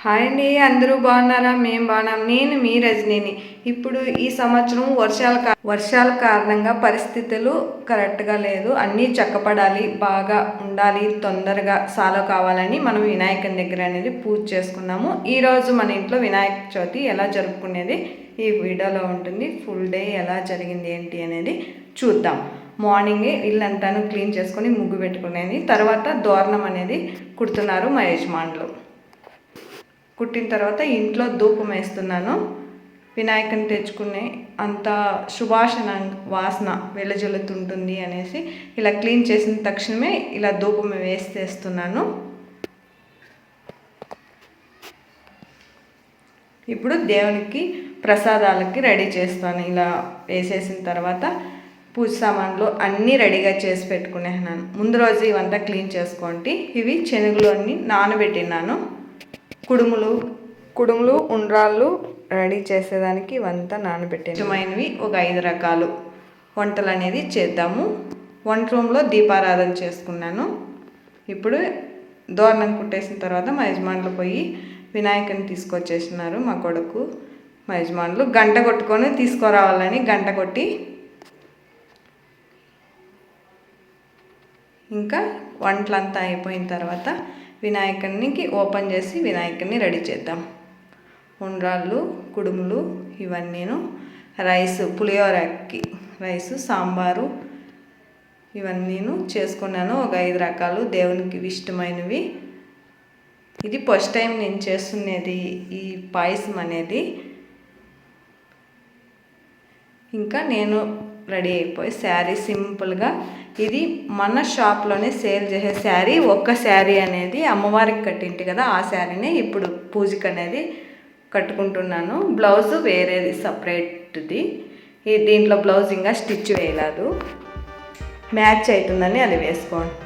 Hi అండి, అందరూ బాగున్నారా? మేము బాగున్నాం. నేను మీ రజనీని. ఇప్పుడు ఈ సంవత్సరం వర్షాల కారణంగా పరిస్థితులు కరెక్ట్గా లేదు. అన్నీ చక్కపడాలి, బాగా ఉండాలి, తొందరగా సాల్వ్ కావాలని మనం వినాయకుని దగ్గర అనేది పూజ చేసుకున్నాము. ఈరోజు మన ఇంట్లో వినాయక చవితి ఎలా జరుపుకునేది ఈ వీడియోలో ఉంటుంది. ఫుల్ డే ఎలా జరిగింది ఏంటి అనేది చూద్దాం. మార్నింగే ఇల్లంతాను క్లీన్ చేసుకొని ముగ్గు పెట్టుకునేది. తర్వాత దోరణం అనేది కుడుతున్నారు మా యజమానులు. కుట్టిన తర్వాత ఇంట్లో ధూపం వేస్తున్నాను. వినాయకుని తెచ్చుకునే అంత సువాసన వాసన వెలజల్లుతుంటుంది అనేసి ఇలా క్లీన్ చేసిన తక్షణమే ఇలా ధూపం వేసేస్తున్నాను. ఇప్పుడు దేవునికి ప్రసాదాలకి రెడీ చేస్తాను. ఇలా వేసేసిన తర్వాత పూజ సామాన్లు అన్నీ రెడీగా చేసి పెట్టుకునేనాను. ముందు రోజు ఇవంతా క్లీన్ చేసుకోండి. ఇవి శనగలు అన్నీ నానబెట్టినాను. కుడుములు ఉండ్రాళ్ళు రెడీ చేసేదానికి ఇవంతా నానబెట్టాను. ఇష్టమైనవి ఒక 5 రకాలు వంటలు అనేది చేద్దాము. వంట రూమ్లో దీపారాధన చేసుకున్నాను. ఇప్పుడు దోరణం కుట్టేసిన తర్వాత మా యజమానులు పోయి వినాయకుని తీసుకొచ్చేసినారు. మా కొడుకు మా యజమానులు గంట కొట్టుకొని తీసుకురావాలని గంట కొట్టి ఇంకా వంటలంతా అయిపోయిన తర్వాత వినాయకునికి ఓపెన్ చేసి వినాయకుని రెడీ చేద్దాం. ఉండ్రాళ్ళు, కుడుములు ఇవన్నీను, రైస్, పులిహోరకి రైసు, సాంబారు ఇవన్నీను చేసుకున్నాను. ఒక 5 రకాలు దేవునికి ఇష్టమైనవి. ఇది ఫస్ట్ టైం నేను చేస్తున్నది ఈ పాయసం అనేది. ఇంకా నేను రెడీ అయిపోయి శారీ సింపుల్గా, ఇది మన షాప్లోనే సేల్ చేసే శారీ. ఒక్క శారీ అనేది అమ్మవారికి కట్టింటి కదా, ఆ శారీనే ఇప్పుడు పూజకి అనేది కట్టుకుంటున్నాను. బ్లౌజు వేరేది సపరేట్ది. దీంట్లో బ్లౌజ్ ఇంకా స్టిచ్ వేయలేదు, మ్యాచ్ అవుతుందని అది వేసుకోండి.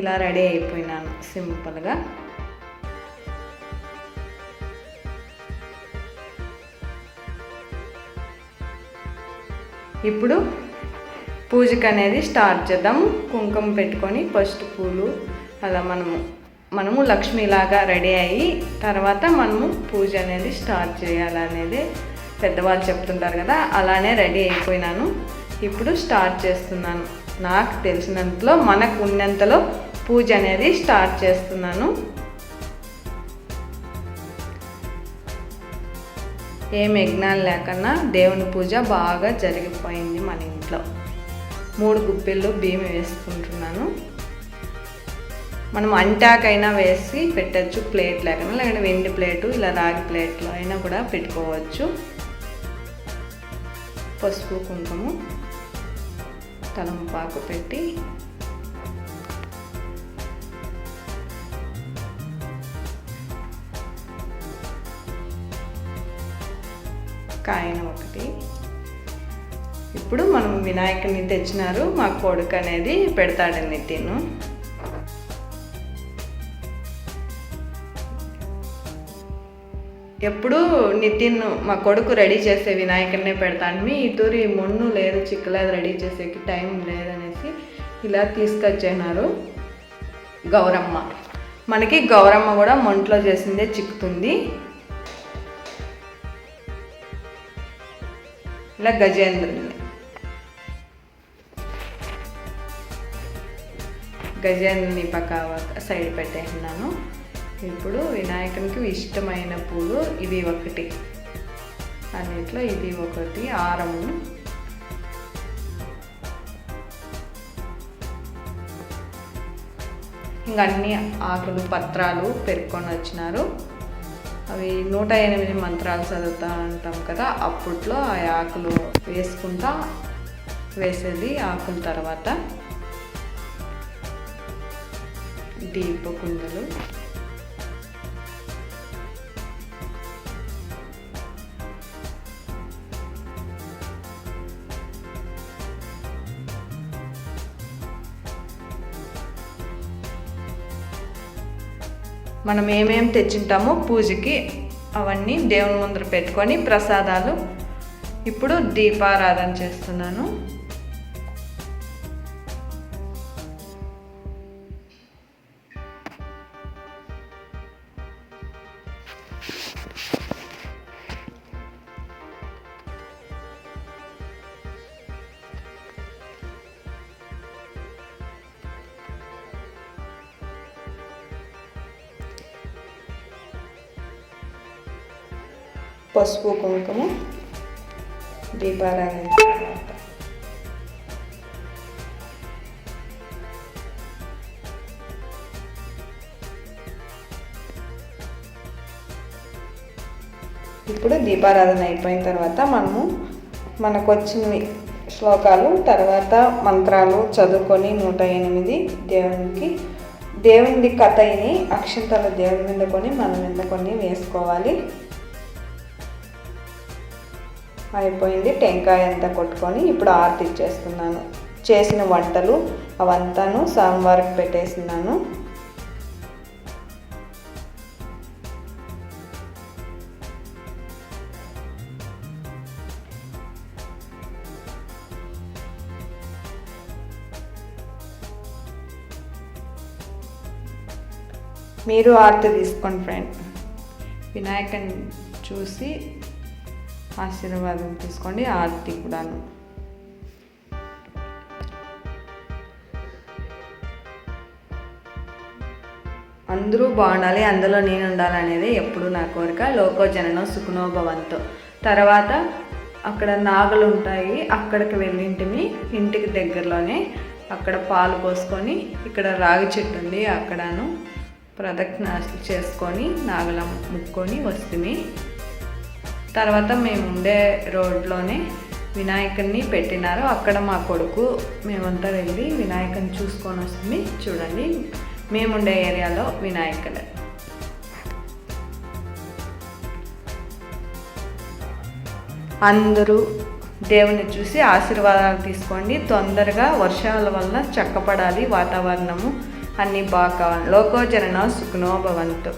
ఇలా రెడీ అయిపోయినాను సింపుల్గా. ఇప్పుడు పూజకి అనేది స్టార్ట్ చేద్దాం. కుంకుమ పెట్టుకొని ఫస్ట్ పూలు అలా మనము లక్ష్మిలాగా రెడీ అయ్యి తర్వాత మనము పూజ అనేది స్టార్ట్ చేయాలనేది పెద్దవాళ్ళు చెప్తుంటారు కదా, అలానే రెడీ అయిపోయినాను. ఇప్పుడు స్టార్ట్ చేస్తున్నాను. నాకు తెలిసినంతలో, మనకు ఉన్నంతలో పూజ అనేది స్టార్ట్ చేస్తున్నాను. ఏం యజ్ఞాలు లేకన్నా దేవుని పూజ బాగా జరిగిపోయింది మన ఇంట్లో. 3 గుప్పిళ్ళు బియ్యం వేసుకుంటున్నాను. మనం అంటాకైనా వేసి పెట్టచ్చు, ప్లేట్ లేకన్నా, లేకపోతే వెండి ప్లేటు ఇలా రాగి ప్లేట్లో అయినా కూడా పెట్టుకోవచ్చు. పసుపు కుంకుమ తలంపాకు పెట్టి కాయన ఒకటి. ఇప్పుడు మనం వినాయకుని తెచ్చినారు, మా కొడుకు అనేది పెడతాడు నితిన్. ఎప్పుడు నితిన్ మా కొడుకు రెడీ చేసే వినాయకుడినే పెడతాను. ఈ తూరి మొన్ను లేదు, చిక్కలేదు, రెడీ చేసేకి టైం లేదనేసి ఇలా తీసుకొచ్చేనారు. గౌరమ్మ, మనకి గౌరమ్మ కూడా మొంట్లో చేసిందే చిక్కుతుంది. ఇలా గజేంద్రుని పక్క సైడ్ పెట్టేసినాను. ఇప్పుడు వినాయకునికి ఇష్టమైన పూలు ఇవి ఒకటి, అన్నిట్లో ఇది ఒకటి, ఆరము. ఇంకా అన్ని ఆకులు పత్రాలు పెరుక్కొని వచ్చినారు. అవి 108 మంత్రాలు చదువుతా ఉంటాం కదా, అప్పట్లో ఆ ఆకులు వేసుకుంటా వేసేది. ఆకుల తర్వాత దీపకుండలు, మనం ఏమేమి తెచ్చింటామో పూజకి అవన్నీ దేవుని ముందర పెట్టుకొని ప్రసాదాలు. ఇప్పుడు దీపారాధన చేస్తున్నాను. పసుపు కుంకుమ దీపారాధన తర్వాత ఇప్పుడు దీపారాధన అయిపోయిన తర్వాత మనకు వచ్చినవి శ్లోకాలు తర్వాత మంత్రాలు చదువుకొని 108 దేవుని కథ అయిని అక్షంతలు దేవుని మీద కొని మన మీద కొన్ని వేసుకోవాలి. అయిపోయింది. టెంకాయ అంతా కొట్టుకొని ఇప్పుడు ఆరతి ఇచ్చేస్తున్నాను. చేసిన వంటలు అవంతాను సోమవారం పెట్టేస్తున్నాను. మీరు ఆరతి తీసుకోండి ఫ్రెండ్. వినాయకుని చూసి ఆశీర్వాదం తీసుకోండి. ఆరతి కూడాను. అందరూ బాగుండాలి, అందులో నేను ఉండాలనేది ఎప్పుడు నా కోరిక. లోకో జననం సుఖనో భవంతు. తర్వాత అక్కడ నాగలు ఉంటాయి, అక్కడికి వెళ్ళింటిమి. ఇంటికి దగ్గరలోనే అక్కడ పాలు పోసుకొని, ఇక్కడ రాగి చెట్టు ఉంది, అక్కడను ప్రదక్షిణ చేసుకొని నాగల ముక్కొని వస్తుంది. తర్వాత మేము ఉండే రోడ్లోనే వినాయకుడిని పెట్టినారు. అక్కడ మా కొడుకు మేమంతా వెళ్ళి వినాయకుడిని చూసుకొని వస్తుంది. చూడండి, మేముండే ఏరియాలో వినాయకుడు. అందరూ దేవుని చూసి ఆశీర్వాదాలు తీసుకోండి. తొందరగా వర్షాల వల్ల చక్కపడాలి వాతావరణము, అన్నీ బాగా కావాలి. లోకో జననం సుఖనో భవంతు.